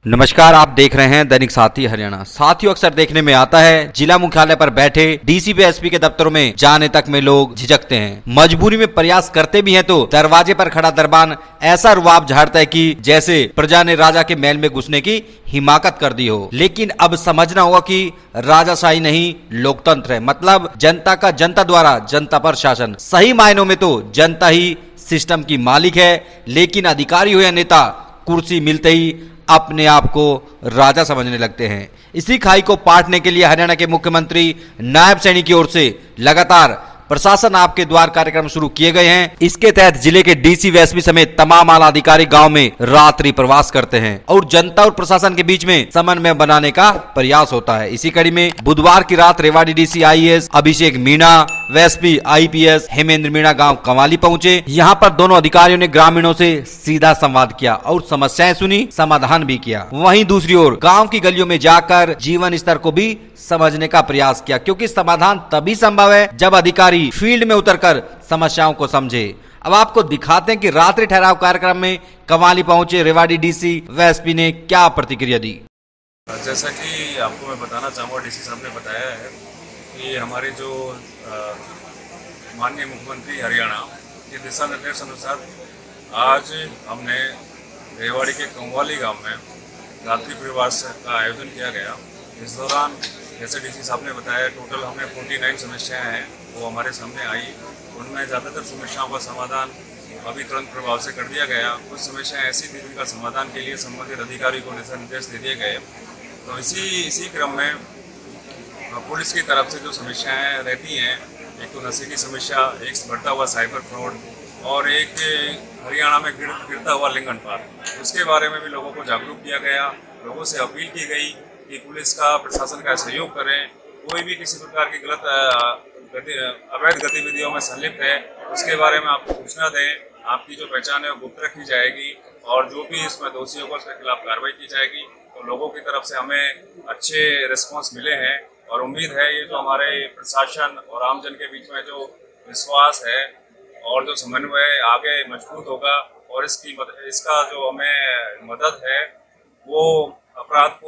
नमस्कार, आप देख रहे हैं दैनिक साथी हरियाणा। साथियों, अक्सर देखने में आता है जिला मुख्यालय पर बैठे डीसीपी एसपी के दफ्तरों में जाने तक में लोग झिझकते हैं। मजबूरी में प्रयास करते भी हैं तो दरवाजे पर खड़ा दरबान ऐसा रुआब झाड़ता है कि जैसे प्रजा ने राजा के महल में घुसने की हिमाकत कर दी हो। लेकिन अब समझना होगा कि राजाशाही नहीं, लोकतंत्र है। मतलब जनता का जनता द्वारा जनता पर शासन। सही मायनों में तो जनता ही सिस्टम की मालिक है, लेकिन अधिकारी हो या नेता कुर्सी मिलते ही अपने आप को राजा समझने लगते हैं। इसी खाई को पाटने के लिए हरियाणा के मुख्यमंत्री नायब सैनी की ओर से लगातार प्रशासन आपके द्वार कार्यक्रम शुरू किए गए हैं। इसके तहत जिले के डीसी व एसपी समेत तमाम आला अधिकारी गांव में रात्रि प्रवास करते हैं और जनता और प्रशासन के बीच में समन्वय बनाने का प्रयास होता है। इसी कड़ी में बुधवार की रात रेवाड़ी डीसी आईएएस अभिषेक मीणा व एसपी आईपीएस हेमेंद्र मीणा गांव कंवाली पहुंचे। यहां पर दोनों अधिकारियों ने ग्रामीणों से सीधा संवाद किया और समस्याएं सुनी, समाधान भी किया। वहीं दूसरी ओर गांव की गलियों में जाकर जीवन स्तर को भी समझने का प्रयास किया, क्योंकि समाधान तभी संभव है जब अधिकारी फील्ड में उतरकर समस्याओं को समझे। अब आपको दिखाते हैं कि रात्रि ठहराव कार्यक्रम में कंवाली पहुंचे रेवाड़ी डीसी व एसपी ने क्या प्रतिक्रिया दी। जैसा कि आपको मैं बताना चाहूँगा, डीसी साहब ने बताया है कि हमारे जो माननीय मुख्यमंत्री हरियाणा के दिशा निर्देश अनुसार आज हमने रेवाड़ी के कंवाली गांव में रात्रि प्रवास का आयोजन किया गया। इस दौरान जैसे डीसी साहब ने बताया, टोटल हमने 49 समस्याएं हैं वो हमारे सामने आई। उनमें ज़्यादातर समस्याओं का समाधान अभी तुरंत प्रभाव से कर दिया गया। कुछ समस्याएं ऐसी थी जिनका समाधान के लिए संबंधित अधिकारी को दिशा निर्देश दे दिए गए। तो इसी क्रम में पुलिस की तरफ से जो समस्याएं रहती हैं, एक तो नशे की समस्या, एक बढ़ता हुआ साइबर फ्रॉड और एक हरियाणा में गिरता हुआ लिंगन पार, उसके बारे में भी लोगों को जागरूक किया गया। लोगों से अपील की गई कि पुलिस का, प्रशासन का सहयोग करें। कोई भी किसी प्रकार की गलत अवैध गतिविधियों में संलिप्त है उसके बारे में आप सूचना दें। आपकी जो पहचान है वो गुप्त रखी जाएगी और जो भी इसमें दोषी होगा उसके खिलाफ कार्रवाई की जाएगी। तो लोगों की तरफ से हमें अच्छे रिस्पॉन्स मिले हैं और उम्मीद है ये जो हमारे प्रशासन और आमजन के बीच में जो विश्वास है और जो समन्वय आगे मजबूत होगा और इसका जो हमें मदद है वो अपराध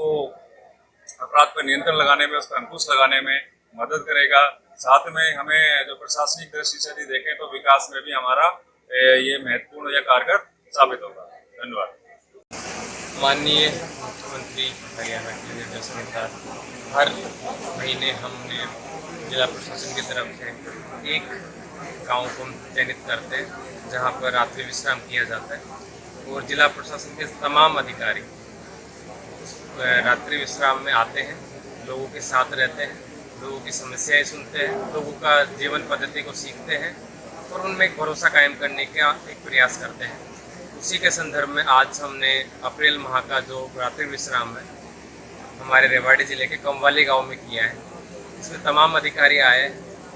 पर नियंत्रण लगाने में, उस पर अंकुश लगाने में मदद करेगा। साथ में हमें जो प्रशासनिक दृष्टि से भी देखें तो विकास में भी हमारा ये महत्वपूर्ण या कारगर साबित होगा। धन्यवाद। माननीय मुख्यमंत्री हरियाणा के निर्देशानुसार हर महीने हमने जिला प्रशासन की तरफ से एक गांव को चयनित करते हैं जहां पर रात्रि विश्राम किया जाता है और जिला प्रशासन के तमाम अधिकारी रात्रि विश्राम में आते हैं, लोगों के साथ रहते हैं, लोगों की समस्याएं सुनते हैं, लोगों का जीवन पद्धति को सीखते हैं और उनमें एक भरोसा कायम करने का एक प्रयास करते हैं। उसी के संदर्भ में आज हमने अप्रैल माह का जो रात्रि विश्राम है हमारे रेवाड़ी जिले के कंवाली गांव में किया है। इसमें तमाम अधिकारी आए,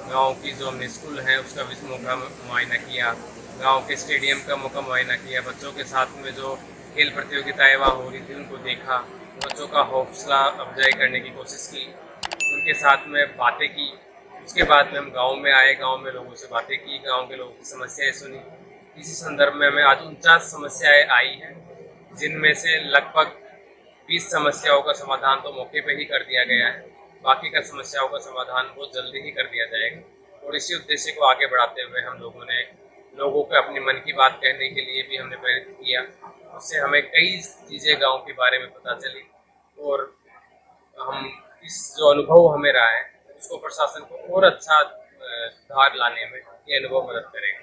गांव की जो हमने स्कूल है उसका भी मौका मुआयना किया, गांव के स्टेडियम का मौका मुआयना किया, बच्चों के साथ में जो खेल प्रतियोगिताएं वहाँ हो रही थी उनको देखा, बच्चों का हौसला अफजाई करने की कोशिश की, उनके साथ में बातें की। उसके बाद में हम गांव में आए, गांव में लोगों से बातें की, गांव के लोगों की समस्याएं सुनी। इसी संदर्भ में हमें आज 49 समस्याएं आई हैं, जिनमें से लगभग 20 समस्याओं का समाधान तो मौके पे ही कर दिया गया है। बाकी का समस्याओं का समाधान बहुत जल्दी ही कर दिया जाएगा और इसी उद्देश्य को आगे बढ़ाते हुए हम लोगों ने लोगों को अपनी मन की बात कहने के लिए भी हमने प्रेरित किया। उससे हमें कई चीज़ें गांव के बारे में पता चली और हम इस जो अनुभव हमें रहा है उसको प्रशासन को और अच्छा सुधार लाने में ये अनुभव मदद करेगा।